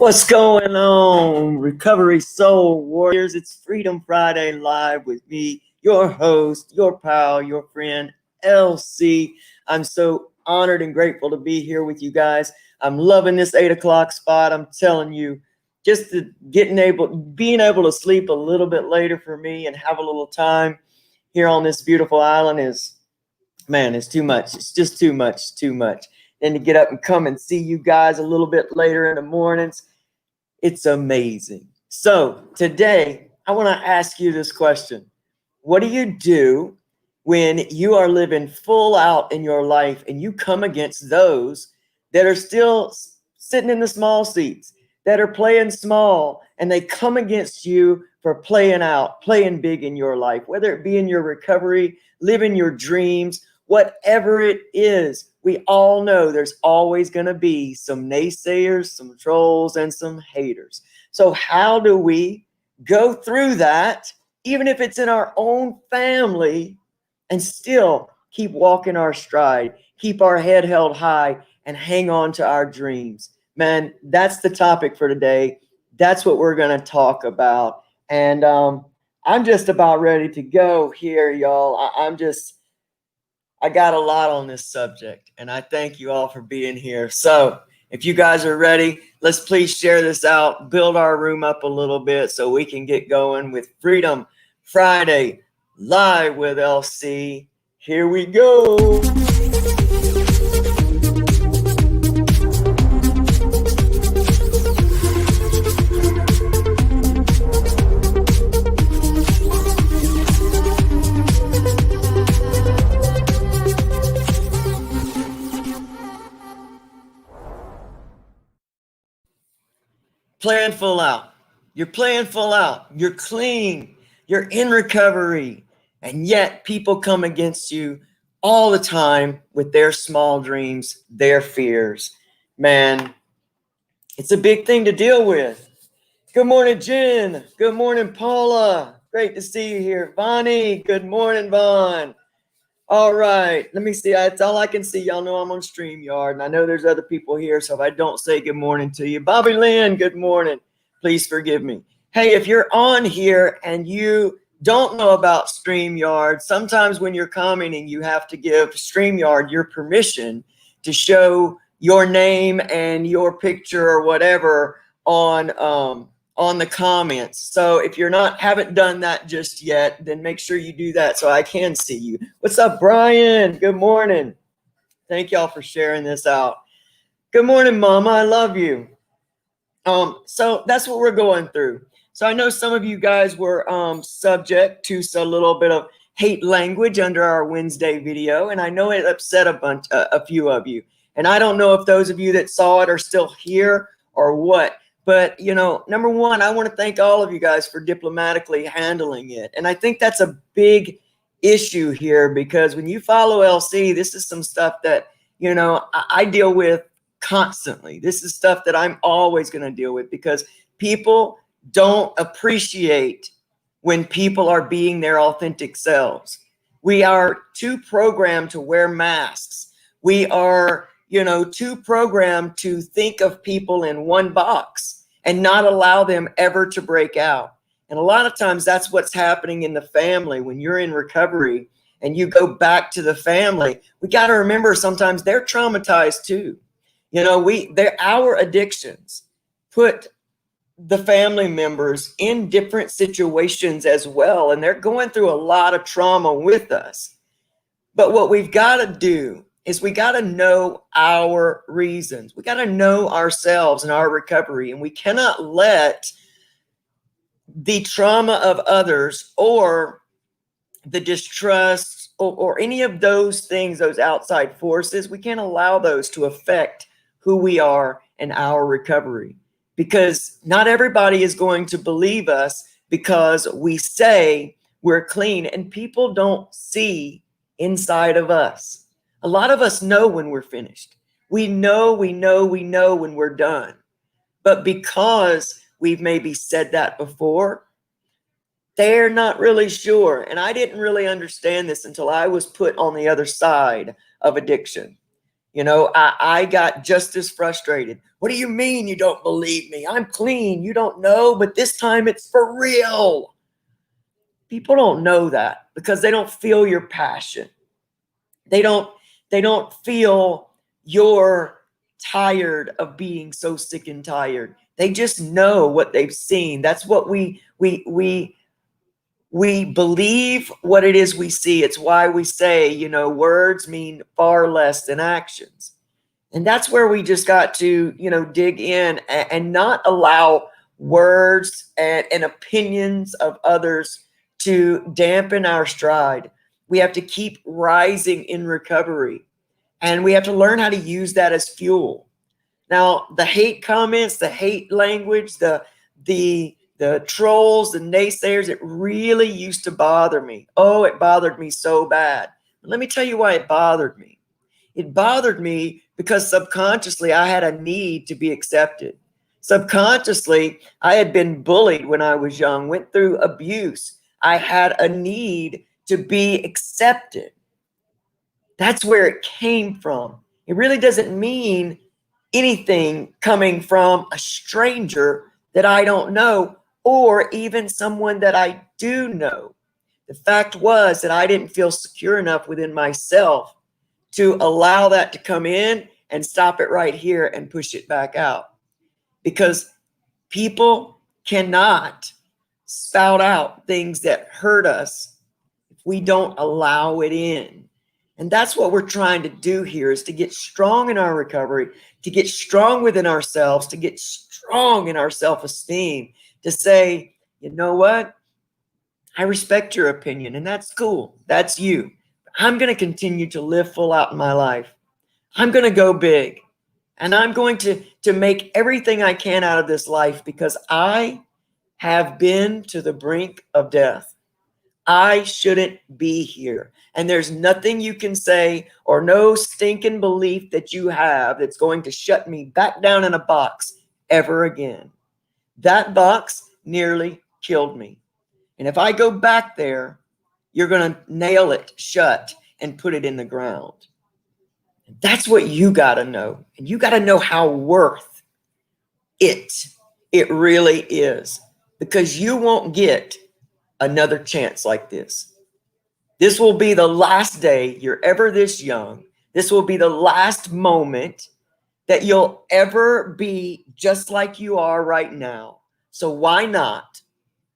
What's going on, Recovery Soul Warriors? It's Freedom Friday Live with me, your host, your pal, your friend, LC. I'm so honored and grateful to be here with you guys. I'm loving this 8 o'clock spot. I'm telling you, just being able to sleep a little bit later for me and have a little time here on this beautiful island is, man, it's too much. It's just too much. And to get up and come and see you guys a little bit later in the mornings, it's amazing. So today, I want to ask you this question. What do you do when you are living full out in your life and you come against those that are still sitting in the small seats, that are playing small, and they come against you for playing out, playing big in your life, whether it be in your recovery, living your dreams, whatever it is? We all know there's always going to be some naysayers, some trolls, and some haters. So how do we go through that, even if it's in our own family, and still keep walking our stride, keep our head held high, and hang on to our dreams? Man, that's the topic for today. That's what we're going to talk about. And I'm just about ready to go here, y'all. I got a lot on this subject, and I thank you all for being here. So if you guys are ready, let's please share this out, build our room up a little bit so we can get going with Freedom Friday Live with LC. Here we go. Playing full out. You're playing full out. You're clean. You're in recovery. And yet people come against you all the time with their small dreams, their fears. Man, it's a big thing to deal with. Good morning, Jen. Good morning, Paula. Great to see you here. Vonnie, good morning, Vaughn. All right, let me see. That's all I can see. Y'all know I'm on StreamYard, and I know there's other people here, so if I don't say good morning to you. Bobby Lynn, good morning. Please forgive me. Hey, if you're on here and you don't know about StreamYard, sometimes when you're commenting, you have to give StreamYard your permission to show your name and your picture or whatever on the comments. So if you're haven't done that just yet, then make sure you do that so I can see you. What's up, Brian? Good morning. Thank y'all for sharing this out. Good morning, Mama. I love you. So that's what we're going through. So I know some of you guys were subject to a little bit of hate language under our Wednesday video, and I know it upset a few of you. And I don't know if those of you that saw it are still here or what. But, you know, number one, I want to thank all of you guys for diplomatically handling it. And I think that's a big issue here, because when you follow LC, this is some stuff that, you know, I deal with constantly. This is stuff that I'm always going to deal with, because people don't appreciate when people are being their authentic selves. We are too programmed to wear masks. We are, you know, too programmed to think of people in one box and not allow them ever to break out. And a lot of times that's what's happening in the family. When you're in recovery and you go back to the family, we got to remember sometimes they're traumatized too. You know, our addictions put the family members in different situations as well, and they're going through a lot of trauma with us. But what we've got to do is we got to know our reasons. We got to know ourselves and our recovery, and we cannot let the trauma of others or the distrust or any of those things, those outside forces, we can't allow those to affect who we are and our recovery, because not everybody is going to believe us because we say we're clean, and people don't see inside of us. A lot of us know when we're finished. We know when we're done. But because we've maybe said that before, they're not really sure. And I didn't really understand this until I was put on the other side of addiction. You know, I got just as frustrated. What do you mean you don't believe me? I'm clean. You don't know, but this time it's for real. People don't know that because they don't feel your passion. They don't feel you're tired of being so sick and tired. They just know what they've seen. That's what we believe what it is we see. It's why we say, you know, words mean far less than actions. And that's where we just got to, you know, dig in and not allow words and opinions of others to dampen our stride. We have to keep rising in recovery, and we have to learn how to use that as fuel. Now, the hate comments, the hate language, the trolls, the naysayers, it really used to bother me. Oh, it bothered me so bad. Let me tell you why it bothered me. It bothered me because subconsciously I had a need to be accepted. Subconsciously, I had been bullied when I was young, went through abuse. I had a need to be accepted. That's where it came from. It really doesn't mean anything coming from a stranger that I don't know, or even someone that I do know. The fact was that I didn't feel secure enough within myself to allow that to come in and stop it right here and push it back out. Because people cannot spout out things that hurt us if we don't allow it in. And that's what we're trying to do here, is to get strong in our recovery, to get strong within ourselves, to get strong in our self-esteem, to say, you know what? I respect your opinion, and that's cool. That's you. I'm going to continue to live full out in my life. I'm going to go big, and I'm going to make everything I can out of this life, because I have been to the brink of death. I shouldn't be here. And there's nothing you can say, or no stinking belief that you have, that's going to shut me back down in a box ever again. That box nearly killed me. And if I go back there, you're going to nail it shut and put it in the ground. That's what you got to know. And you got to know how worth it really is, because you won't get another chance like this. This will be the last day you're ever this young. This will be the last moment that you'll ever be just like you are right now. So why not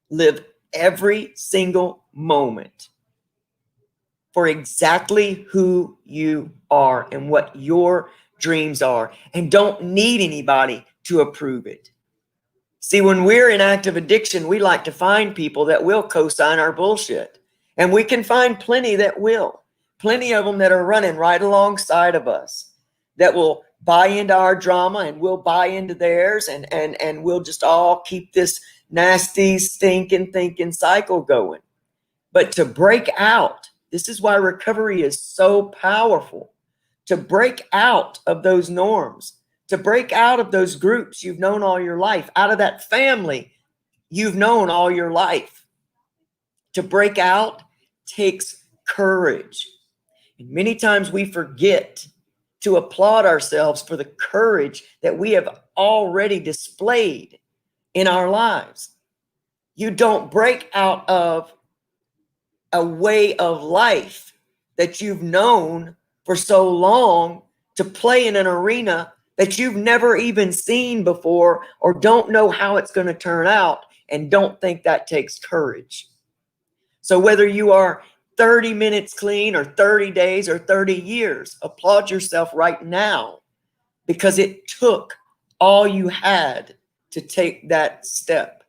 live every single moment for exactly who you are and what your dreams are, and don't need anybody to approve it. See, when we're in active addiction, we like to find people that will co-sign our bullshit. And we can find plenty that will. Plenty of them that are running right alongside of us, that will buy into our drama, and we'll buy into theirs, and we'll just all keep this nasty, stinking, thinking cycle going. But to break out, this is why recovery is so powerful. To break out of those norms, to break out of those groups you've known all your life, out of that family you've known all your life. To break out takes courage. And many times we forget to applaud ourselves for the courage that we have already displayed in our lives. You don't break out of a way of life that you've known for so long to play in an arena that you've never even seen before, or don't know how it's going to turn out, and don't think that takes courage. So whether you are 30 minutes clean, or 30 days, or 30 years, applaud yourself right now, because it took all you had to take that step.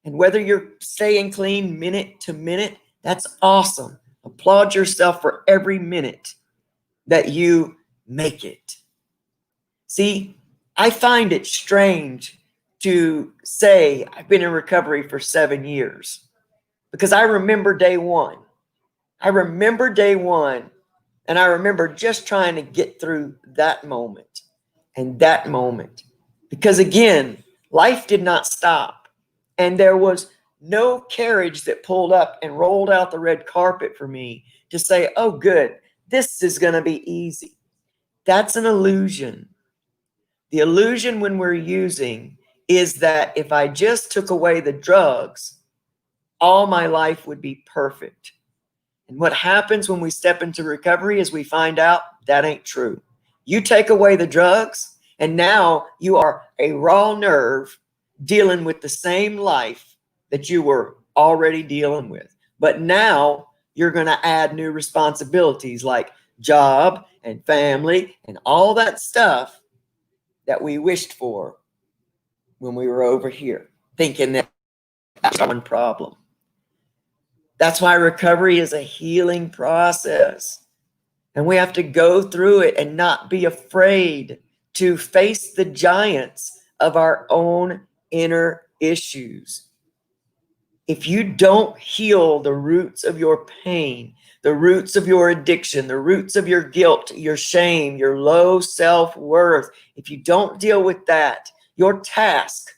And whether you're staying clean minute to minute, that's awesome. Applaud yourself for every minute that you make it. See, I find it strange to say I've been in recovery for 7 years, because I remember day one. I remember day one, and I remember just trying to get through that moment and that moment. Because again, life did not stop, and there was no carriage that pulled up and rolled out the red carpet for me to say, oh, good, this is going to be easy. That's an illusion. The illusion when we're using is that if I just took away the drugs, all my life would be perfect. And what happens when we step into recovery is we find out that ain't true. You take away the drugs, and now you are a raw nerve dealing with the same life that you were already dealing with. But now you're going to add new responsibilities like job and family and all that stuff that we wished for when we were over here, thinking that that's one problem. That's why recovery is a healing process. And we have to go through it and not be afraid to face the giants of our own inner issues. If you don't heal the roots of your pain, the roots of your addiction, the roots of your guilt, your shame, your low self-worth, if you don't deal with that, your task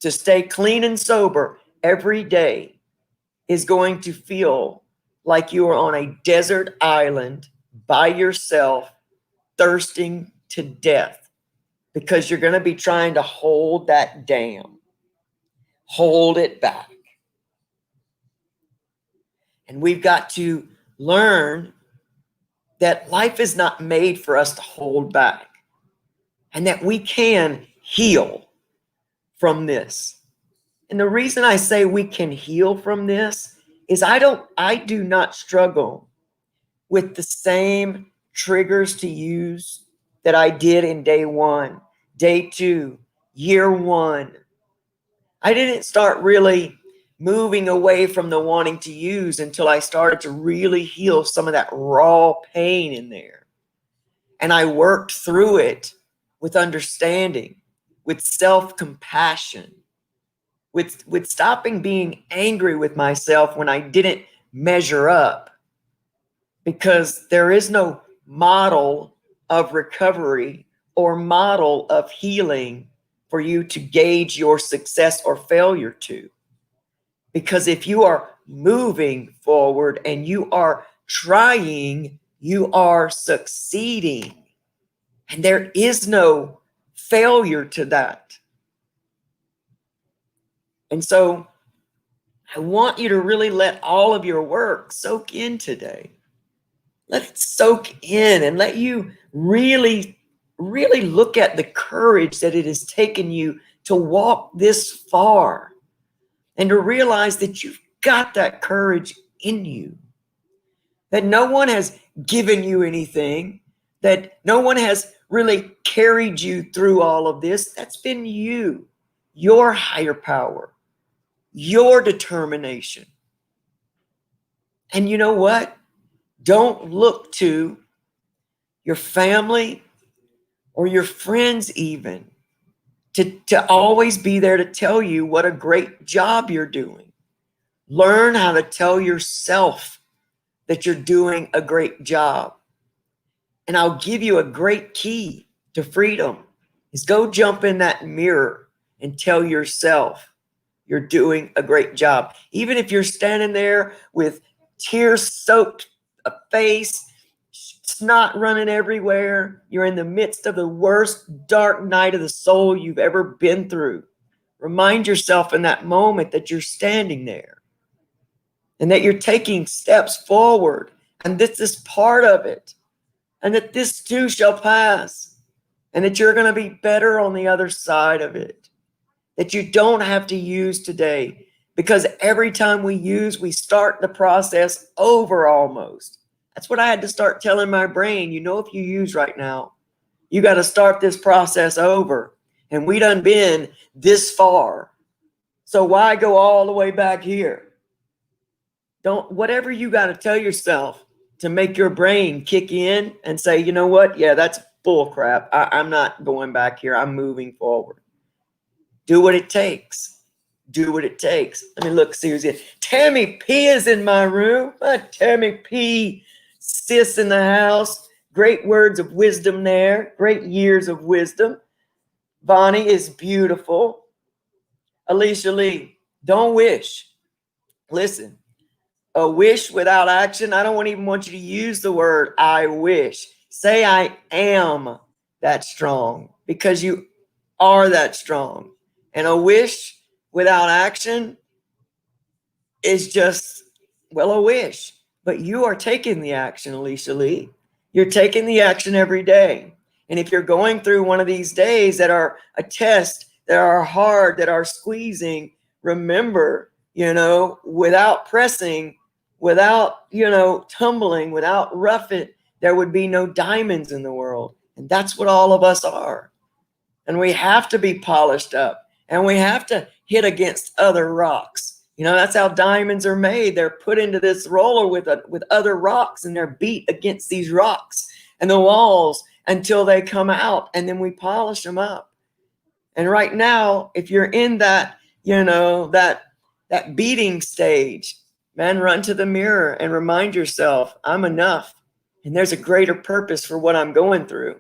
to stay clean and sober every day is going to feel like you are on a desert island by yourself, thirsting to death, because you're going to be trying to hold that dam, hold it back. And we've got to learn that life is not made for us to hold back, and that we can heal from this. And the reason I say we can heal from this is I do not struggle with the same triggers to use that I did in day one, day two, year one. I didn't start really moving away from the wanting to use until I started to really heal some of that raw pain in there. And I worked through it with understanding, with self-compassion, with stopping being angry with myself when I didn't measure up. Because there is no model of recovery or model of healing for you to gauge your success or failure to. Because if you are moving forward and you are trying, you are succeeding. And there is no failure to that. And so I want you to really let all of your work soak in today. Let it soak in and let you really, really look at the courage that it has taken you to walk this far, and to realize that you've got that courage in you, that no one has given you anything, that no one has really carried you through all of this. That's been you, your higher power, your determination. And you know what? Don't look to your family or your friends even to always be there to tell you what a great job you're doing. Learn how to tell yourself that you're doing a great job. And I'll give you a great key to freedom is go jump in that mirror and tell yourself you're doing a great job. Even if you're standing there with tear-soaked face, snot running everywhere, you're in the midst of the worst dark night of the soul you've ever been through. Remind yourself in that moment that you're standing there and that you're taking steps forward, and this is part of it, and that this too shall pass, and that you're going to be better on the other side of it, that you don't have to use today, because every time we use, we start the process over almost. That's what I had to start telling my brain. You know, if you use right now, you got to start this process over. And we done been this far. So why go all the way back here? Whatever you got to tell yourself to make your brain kick in and say, you know what? Yeah, that's bull crap. I'm not going back here. I'm moving forward. Do what it takes. Do what it takes. Let me look, see who's in. Tammy P is in my room. Tammy P, sis in the house. Great words of wisdom there. Great years of wisdom. Bonnie is beautiful. Alicia Lee, don't wish. Listen, a wish without action, I don't even want you to use the word I wish. Say, I am that strong, because you are that strong. And a wish without action is just, well, a wish. But you are taking the action, Alicia Lee. You're taking the action every day. And if you're going through one of these days that are a test, that are hard, that are squeezing, remember, without pressing, without, tumbling, without roughing, there would be no diamonds in the world. And that's what all of us are. And we have to be polished up, and we have to hit against other rocks. That's how diamonds are made. They're put into this roller with other rocks, and they're beat against these rocks and the walls until they come out, and then we polish them up. And right now, if you're in that, that beating stage, man, run to the mirror and remind yourself, I'm enough, and there's a greater purpose for what I'm going through.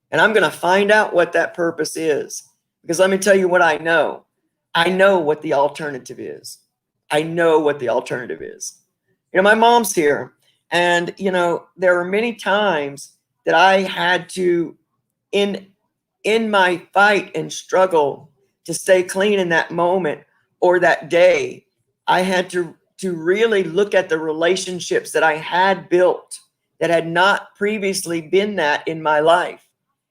And I'm going to find out what that purpose is. Because let me tell you what I know. I know what the alternative is. I know what the alternative is. My mom's here. And, there were many times that I had to, in my fight and struggle to stay clean in that moment or that day, I had to really look at the relationships that I had built that had not previously been that in my life.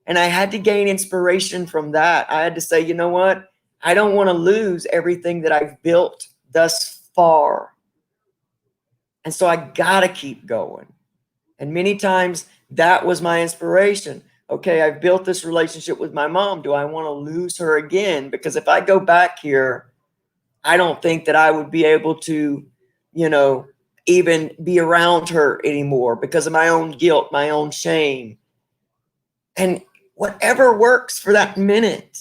And I had to gain inspiration from that. I had to say, you know what? I don't want to lose everything that I've built thus far. And so I got to keep going. And many times that was my inspiration. Okay, I've built this relationship with my mom. Do I want to lose her again? Because if I go back here, I don't think that I would be able to, even be around her anymore because of my own guilt, my own shame. And whatever works for that minute.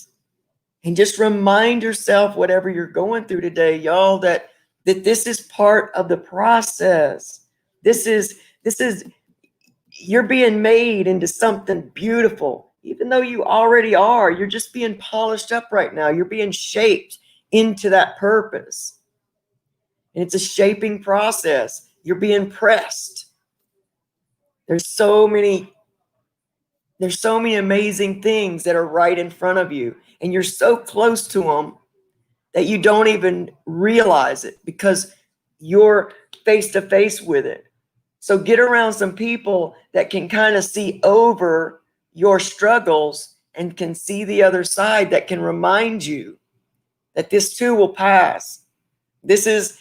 And just remind yourself, whatever you're going through today, y'all, that this is part of the process. This is you're being made into something beautiful. Even though you already are, you're just being polished up right now. You're being shaped into that purpose. And it's a shaping process. You're being pressed. There's so many amazing things that are right in front of you, and you're so close to them that you don't even realize it because you're face to face with it. So get around some people that can kind of see over your struggles and can see the other side, that can remind you that this too will pass. This is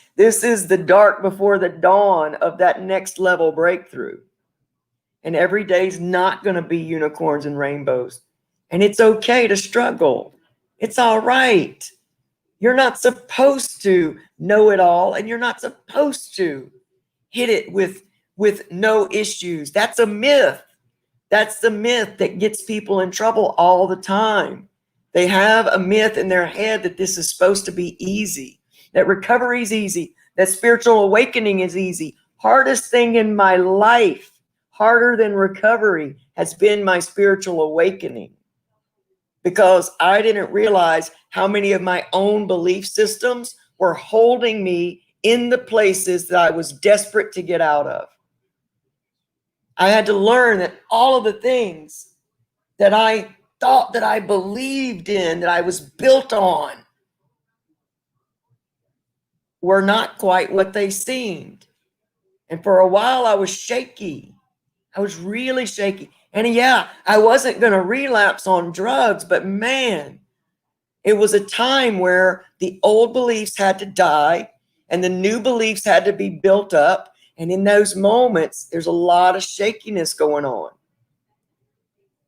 the dark before the dawn of that next level breakthrough. And every day's not going to be unicorns and rainbows. And it's okay to struggle. It's all right. You're not supposed to know it all, and you're not supposed to hit it with no issues. That's a myth. That's the myth that gets people in trouble all the time. They have a myth in their head that this is supposed to be easy, that recovery is easy, that spiritual awakening is easy. Hardest thing in my life, harder than recovery, has been my spiritual awakening, because I didn't realize how many of my own belief systems were holding me in the places that I was desperate to get out of. I had to learn that all of the things that I thought that I believed in, that I was built on, were not quite what they seemed. And for a while I was shaky. I was really shaky. And yeah, I wasn't going to relapse on drugs, but man, it was a time where the old beliefs had to die and the new beliefs had to be built up. And in those moments, there's a lot of shakiness going on.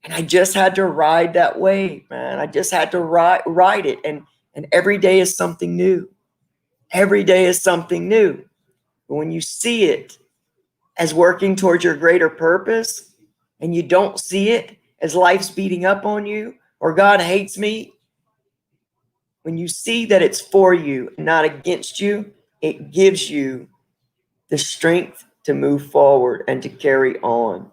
And I just had to ride that wave, man. I just had to ride it. And every day is something new. Every day is something new. But when you see it as working towards your greater purpose, and you don't see it as life's beating up on you or God hates me, when you see that it's for you, not against you, it gives you the strength to move forward and to carry on.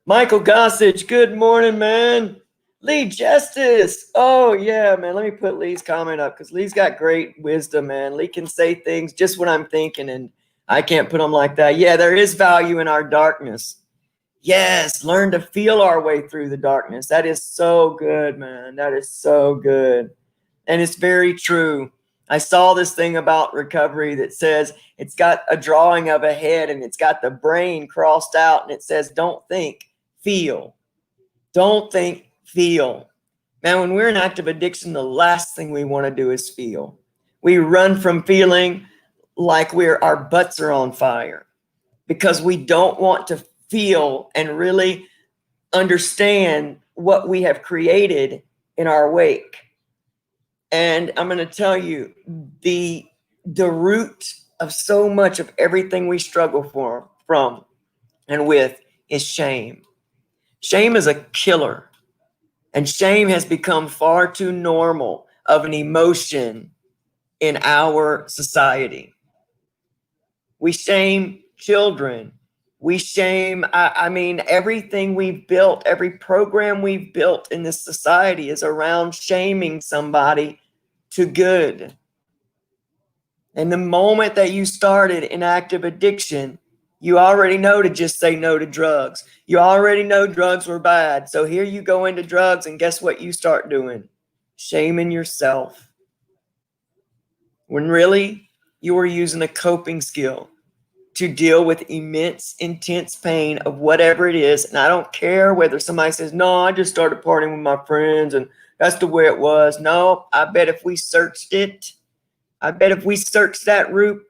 Michael Gossage, good morning, man. Lee Justice. Oh, yeah, man. Let me put Lee's comment up because Lee's got great wisdom, man. Lee can say things just what I'm thinking, and I can't put them like that. Yeah, there is value in our darkness. Yes, learn to feel our way through the darkness. That is so good, man. That is so good. And it's very true. I saw this thing about recovery that says it's got a drawing of a head and it's got the brain crossed out and it says, don't think, feel. Don't think, feel. Man, when we're in active addiction, the last thing we want to do is feel. We run from feeling like our butts are on fire because we don't want to feel and really understand what we have created in our wake. And I'm going to tell you, the root of so much of everything we struggle from and with is shame. Shame is a killer. And shame has become far too normal of an emotion in our society. We shame children. We shame, I mean, everything we've built, every program we've built in this society is around shaming somebody to good. And the moment that you started in active addiction, you already know to just say no to drugs. You already know drugs were bad. So here you go into drugs, and guess what you start doing? Shaming yourself. When really you were using a coping skill to deal with immense, intense pain of whatever it is. And I don't care whether somebody says, no, I just started partying with my friends and that's the way it was. No, I bet if we searched it, I bet if we searched that root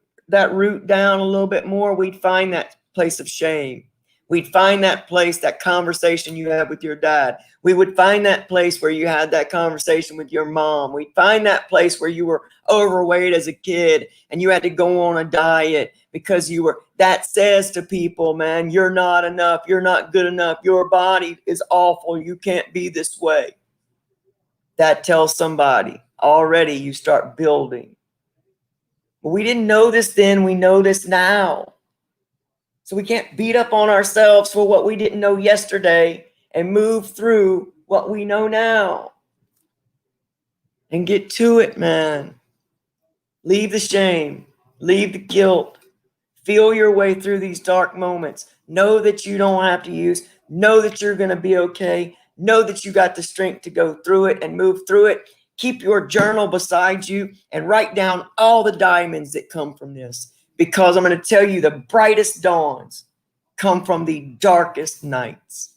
down a little bit more, we'd find that place of shame. We'd find that place, that conversation you had with your dad. We would find that place where you had that conversation with your mom. We'd find that place where you were overweight as a kid and you had to go on a diet because that says to people, man, you're not enough. You're not good enough. Your body is awful. You can't be this way. That tells somebody already you start building. But we didn't know this then. We know this now. So we can't beat up on ourselves for what we didn't know yesterday and move through what we know now. And get to it, man. Leave the shame. Leave the guilt. Feel your way through these dark moments. Know that you don't have to use. Know that you're going to be okay. Know that you got the strength to go through it and move through it. Keep your journal beside you and write down all the diamonds that come from this. Because I'm going to tell you, the brightest dawns come from the darkest nights.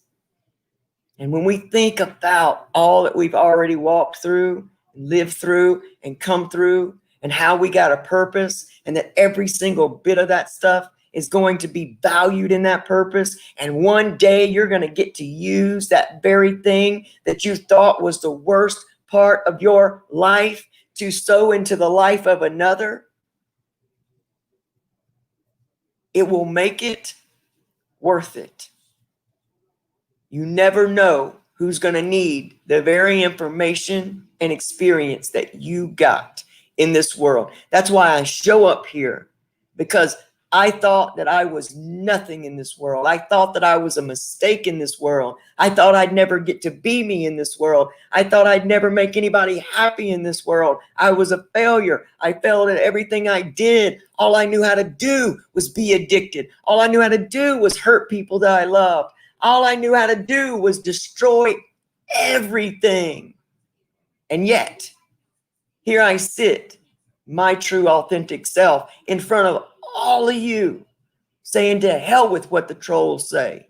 And when we think about all that we've already walked through, lived through, and come through, and how we got a purpose, and that every single bit of that stuff is going to be valued in that purpose, and one day you're going to get to use that very thing that you thought was the worst part of your life to sow into the life of another, it will make it worth it. You never know who's going to need the very information and experience that you got in this world. That's why I show up here, because I thought that I was nothing in this world. I thought that I was a mistake in this world. I thought I'd never get to be me in this world. I thought I'd never make anybody happy in this world. I was a failure. I failed at everything I did. All I knew how to do was be addicted. All I knew how to do was hurt people that I loved. All I knew how to do was destroy everything. And yet, here I sit, my true authentic self, in front of all of you, saying to hell with what the trolls say.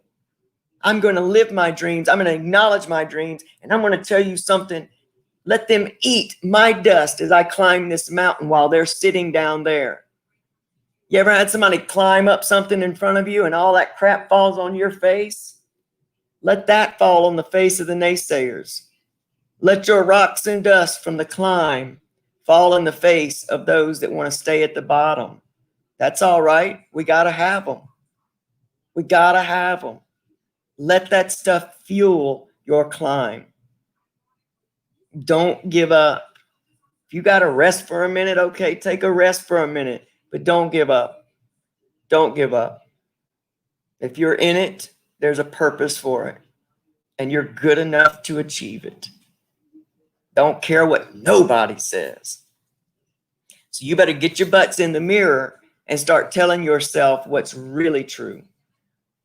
I'm going to live my dreams. I'm going to acknowledge my dreams. And I'm going to tell you something. Let them eat my dust as I climb this mountain while they're sitting down there. You ever had somebody climb up something in front of you and all that crap falls on your face? Let that fall on the face of the naysayers. Let your rocks and dust from the climb fall in the face of those that want to stay at the bottom. That's all right. We got to have them. We got to have them. Let that stuff fuel your climb. Don't give up. If you got to rest for a minute, okay, take a rest for a minute, but don't give up. Don't give up. If you're in it, there's a purpose for it, and you're good enough to achieve it. Don't care what nobody says. So you better get your butts in the mirror and start telling yourself what's really true.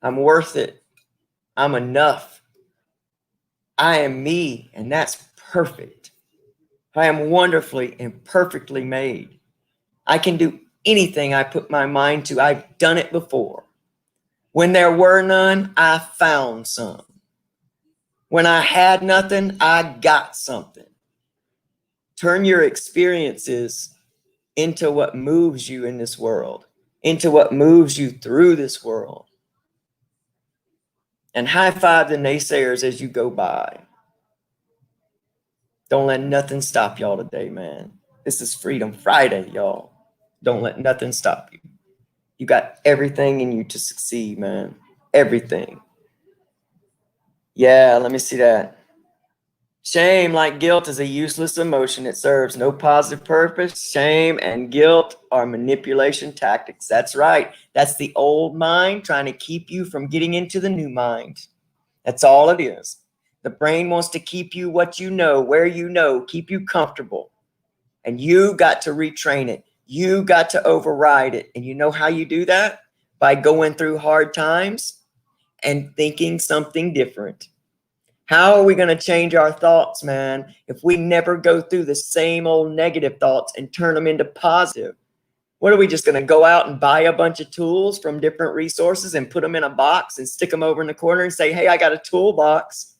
I'm worth it. I'm enough. I am me, and that's perfect. I am wonderfully and perfectly made. I can do anything I put my mind to. I've done it before. When there were none, I found some. When I had nothing, I got something. Turn your experiences into what moves you in this world, into what moves you through this world. And high five the naysayers as you go by. Don't let nothing stop y'all today, man. This is Freedom Friday, y'all. Don't let nothing stop you. You got everything in you to succeed, man. Everything. Yeah, let me see that. Shame, like guilt, is a useless emotion. It serves no positive purpose. Shame and guilt are manipulation tactics. That's right. That's the old mind trying to keep you from getting into the new mind. That's all it is. The brain wants to keep you what you know, where you know, keep you comfortable. And you got to retrain it. You got to override it. And you know how you do that? By going through hard times and thinking something different. How are we going to change our thoughts, man, if we never go through the same old negative thoughts and turn them into positive? What are we just going to go out and buy a bunch of tools from different resources and put them in a box and stick them over in the corner and say, hey, I got a toolbox?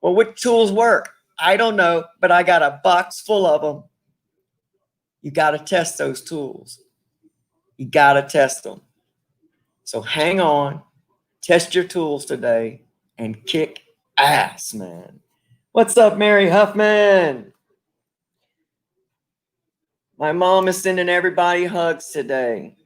Well, which tools work? I don't know, but I got a box full of them. You got to test those tools. You got to test them. So hang on, test your tools today, and kick ass, man. What's up, Mary Huffman? My mom is sending everybody hugs today.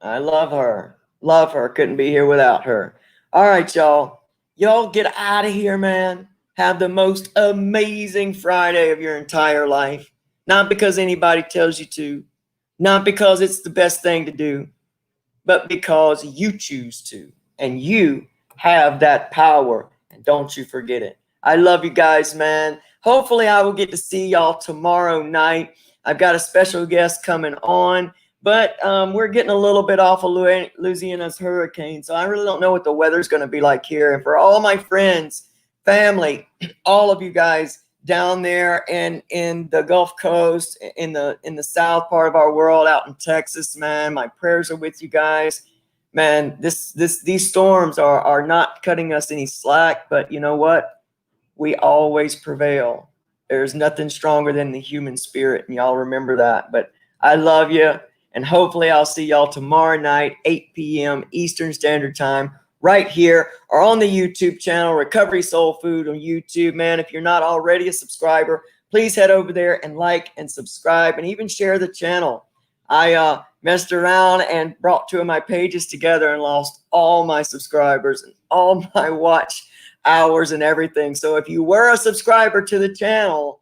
I love her. Love her. Couldn't be here without her. All right, y'all. Y'all get out of here, man. Have the most amazing Friday of your entire life. Not because anybody tells you to. Not because it's the best thing to do. But because you choose to. And you have that power. And don't you forget it. I love you guys, man. Hopefully I will get to see y'all tomorrow night. I've got a special guest coming on. But we're getting a little bit off of Louisiana's hurricane. So I really don't know what the weather's going to be like here. And for all my friends, family, all of you guys down there and in the Gulf Coast, in the south part of our world, out in Texas, man, my prayers are with you guys. Man, these storms are not cutting us any slack. But you know what? We always prevail. There's nothing stronger than the human spirit. And y'all remember that. But I love you. And hopefully I'll see y'all tomorrow night, 8 p.m. Eastern Standard Time, right here or on the YouTube channel, Recovery Soul Food on YouTube. Man, if you're not already a subscriber, please head over there and like and subscribe and even share the channel. I messed around and brought two of my pages together and lost all my subscribers and all my watch hours and everything. So if you were a subscriber to the channel,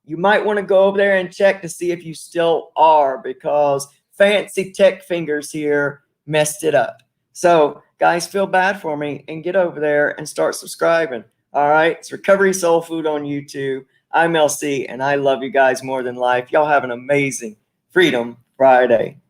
you might want to go over there and check to see if you still are, because fancy tech fingers here messed it up. So guys, feel bad for me and get over there and start subscribing. All right. It's Recovery Soul Food on YouTube. I'm LC and I love you guys more than life. Y'all have an amazing Freedom Friday.